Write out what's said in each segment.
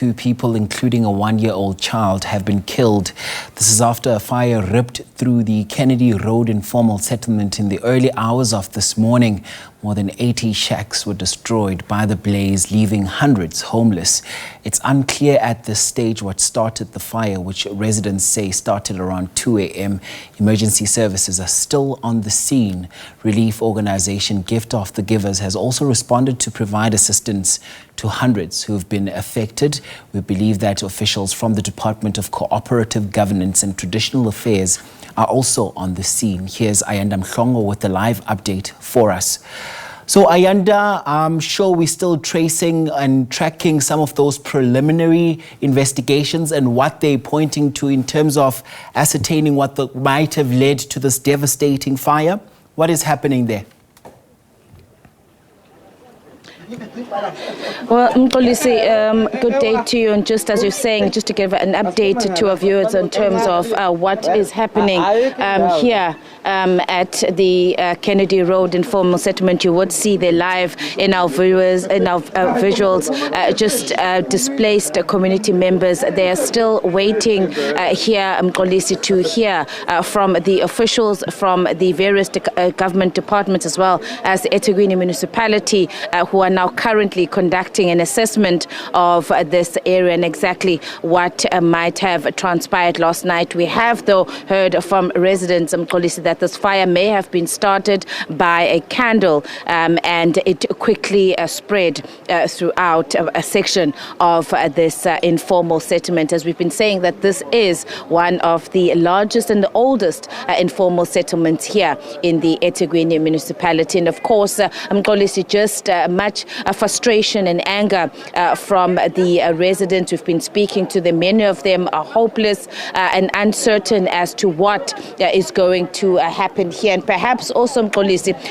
Two people, including a one-year-old child, have been killed. This is after a fire ripped through the Kennedy Road informal settlement in the early hours of this morning. More than 80 shacks were destroyed by the blaze, leaving hundreds homeless. It's unclear at this stage what started the fire, which residents say started around 2 a.m. Emergency services are still on the scene. Relief organization Gift of the Givers has also responded to provide assistance to hundreds who have been affected. We believe that officials from the Department of Co-Operative Governance and Traditional Affairs are also on the scene. Here's Ayanda Mhlongo with the live update for us. So Ayanda, I'm sure we're still tracing and tracking some of those preliminary investigations and what they're pointing to in terms of ascertaining what might have led to this devastating fire. What is happening there? Well, Mxolisi, good day to you. And just as you're saying, just to give an update to our viewers in terms of what is happening here at the Kennedy Road informal settlement, you would see there live in our viewers, in our visuals, just displaced community members. They are still waiting here, Mxolisi, to hear from the officials from the various government departments as well as the eThekwini municipality who are now currently conducting an assessment of this area and exactly what might have transpired last night. We have, though, heard from residents that this fire may have been started by a candle and it quickly spread throughout a section of this informal settlement. As we've been saying, that this is one of the largest and the oldest informal settlements here in the eThekwini municipality. And of course, just much frustration and anger from the residents. We've been speaking to them. Many of them are hopeless and uncertain as to what is going to happen here. And perhaps also,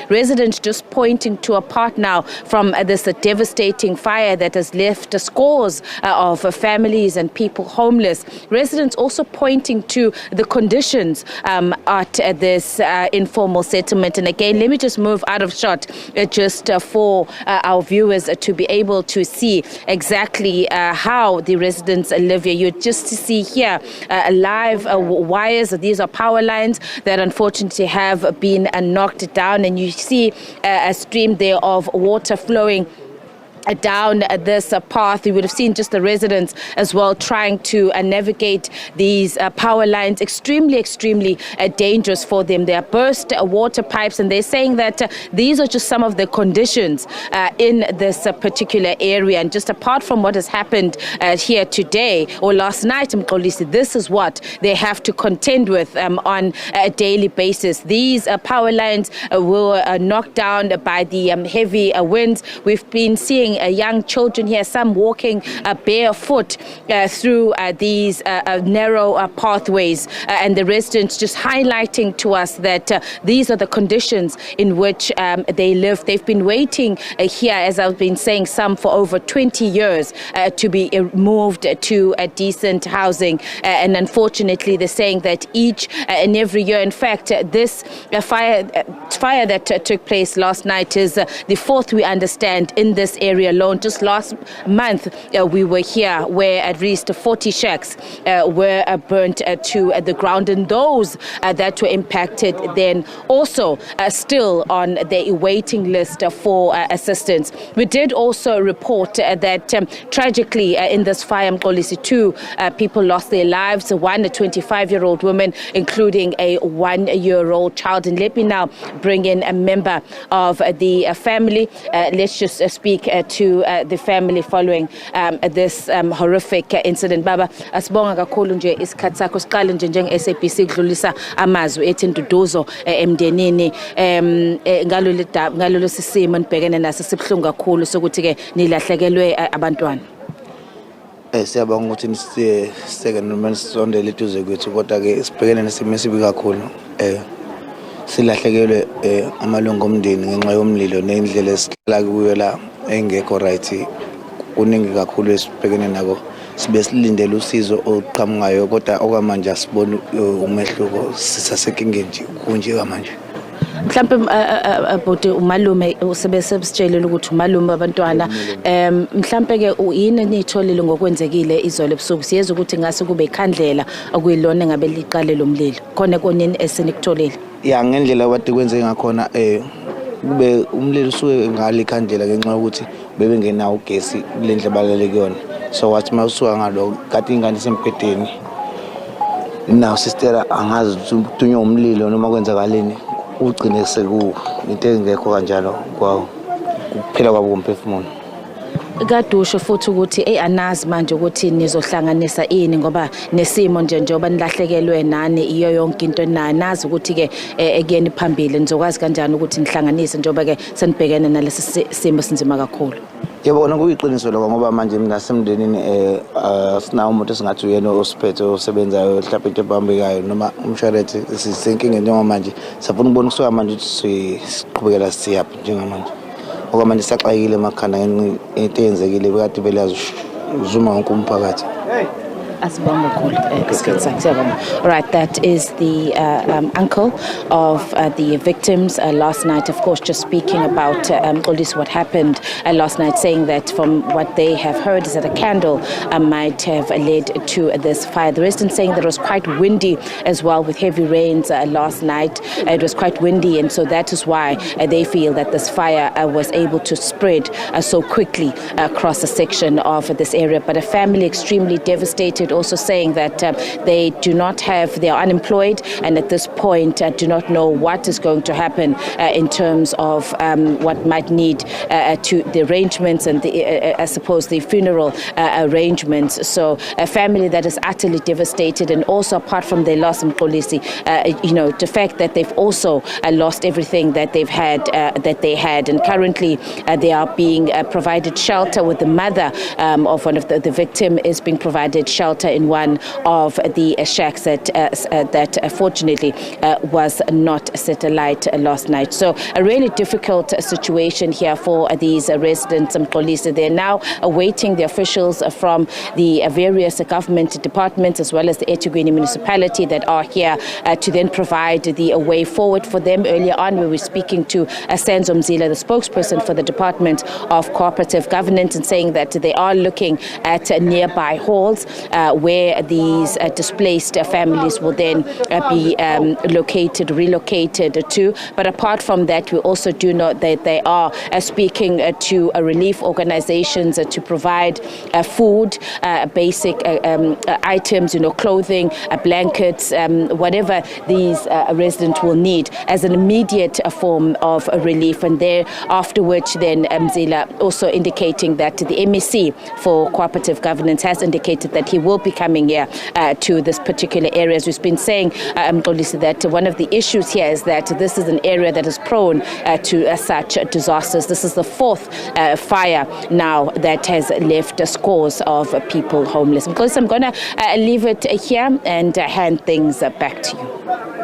residents just pointing to a part now from this devastating fire that has left scores of families and people homeless. Residents also pointing to the conditions at this informal settlement. And again, let me just move out of shot just for our viewers to be able to see exactly how the residents live here. You just see here live wires. These are power lines that unfortunately have been knocked down, and you see a stream there of water flowing down this path. You would have seen just the residents as well trying to navigate these power lines. Extremely dangerous for them. They are burst water pipes, and they're saying that these are just some of the conditions in this particular area. And just apart from what has happened here today or last night, this is what they have to contend with on a daily basis. These power lines were knocked down by the heavy winds. We've been seeing young children here, some walking barefoot through these narrow pathways, and the residents just highlighting to us that these are the conditions in which they live. They've been waiting here, as I've been saying, some for over 20 years to be moved to a decent housing, and unfortunately they're saying that each and every year, in fact, this fire that took place last night is the fourth, we understand, in this area alone. Just last month, we were here where at least 40 shacks were burnt to the ground, and those that were impacted then also still on the waiting list for assistance. We did also report that tragically in this fire, two people lost their lives, one a 25-year-old woman, including a 1-year-old child. And let me now bring in a member of the family. Let's just speak to the family following this horrific incident. Baba, asibonga kakhulu nje isikhathi sakho. Siqale nje njenge-SABC kudlulisa amazwi ethi nduduzo emndenini ngalolu sisimo nibhekene naso sibuhlungu kakhulu sokuthi ke nilahlekelwe abantwana. Siyabonga ukuthi niseke noma nisondele eduze kwethu, kodwa ke sibhekene nesimo esibi kakhulu. Silahlekelwe amalungu omndeni ngenxa yomlilo nendlela esihlala kuyo la engekho right. Kuningi kakhulu esibhekene nako. Sibe silindele usizo oqhamukayo, kodwa okwamanje asibona umehluko. Sisasenkingeni nje kunje kamanje. Mhlambe bhuti umalume usebesitshelile ukuthi umalume abantwana mhlambe ke yini nitholile ngokwenzekile izolo ebusuku siyeza ukuthi ngase kube ikhandlela okuyilona ngabe liqale lomlilo khona konini esenikutholile ya ngendlela wade kwenze ngakhona kube umlilo usuke ngale ikhandlela ngenxa ukuthi bebengenawo ugesi kulendle balale kuyona so wathi mawusuka ngalo kade ingane sempedeni now sister angazi ukuthi umlilo noma kwenzakaleni ugcine seku into engekho kanjalo kwawo kuphela kwabo umphefumulo kadusho futhi ukuthi anazi manje ukuthi nizohlanganisa ini ngoba nesimo njengoba nilahlekelwe nani iyo yonke into nazi ukuthi ke ekuyeni phambili nizokwazi kanjani ukuthi nihlanganise njengoba ke senibhekene nalesi simo sinzima kakhulu yebo kona kuyiqiniso lokho ngoba manje mina semndenini sinawo umuntu esingathi uyena osiphethe osebenzayo mhlawumbe into ebambekayo noma umshwarensi sisenkingeni njengamanje sifuna ukubona kusuka manje ukuthi siqhubekela siyaphi njengamanje ngoba manje saxakile emakhanda into eyenzekile bekade belazi uzuma wonke umphakathi All right, that is the uncle of the victims last night, of course, just speaking about police what happened last night, saying that from what they have heard is that a candle might have led to this fire. The resident saying that it was quite windy as well with heavy rains last night. It was quite windy, and so that is why they feel that this fire was able to spread so quickly across a section of this area. But a family extremely devastated, also saying that they do not have, they are unemployed, and at this point do not know what is going to happen in terms of what might need to the arrangements and I suppose the funeral arrangements. So a family that is utterly devastated, and also apart from their loss in policy, the fact that they've also lost everything that they've had, and currently they are being provided shelter. With the mother of one of the victim is being provided shelter in one of the shacks that fortunately was not set alight last night. So a really difficult situation here for these residents and police. They're now awaiting the officials from the various government departments as well as the eThekwini municipality that are here to then provide the way forward for them. Earlier on we were speaking to Senzo Mzila, the spokesperson for the Department of Cooperative Governance, and saying that they are looking at nearby halls where these displaced families will then be relocated to. But apart from that, we also do know that they are speaking to relief organizations to provide food, basic items, clothing, blankets, whatever these residents will need as an immediate form of relief. And there afterwards, then Mzila also indicating that the MEC for Cooperative Governance has indicated that he will be coming here to this particular area. As we've been saying, that one of the issues here is that this is an area that is prone to such disasters. This is the fourth fire now that has left scores of people homeless. I'm going to leave it here and hand things back to you.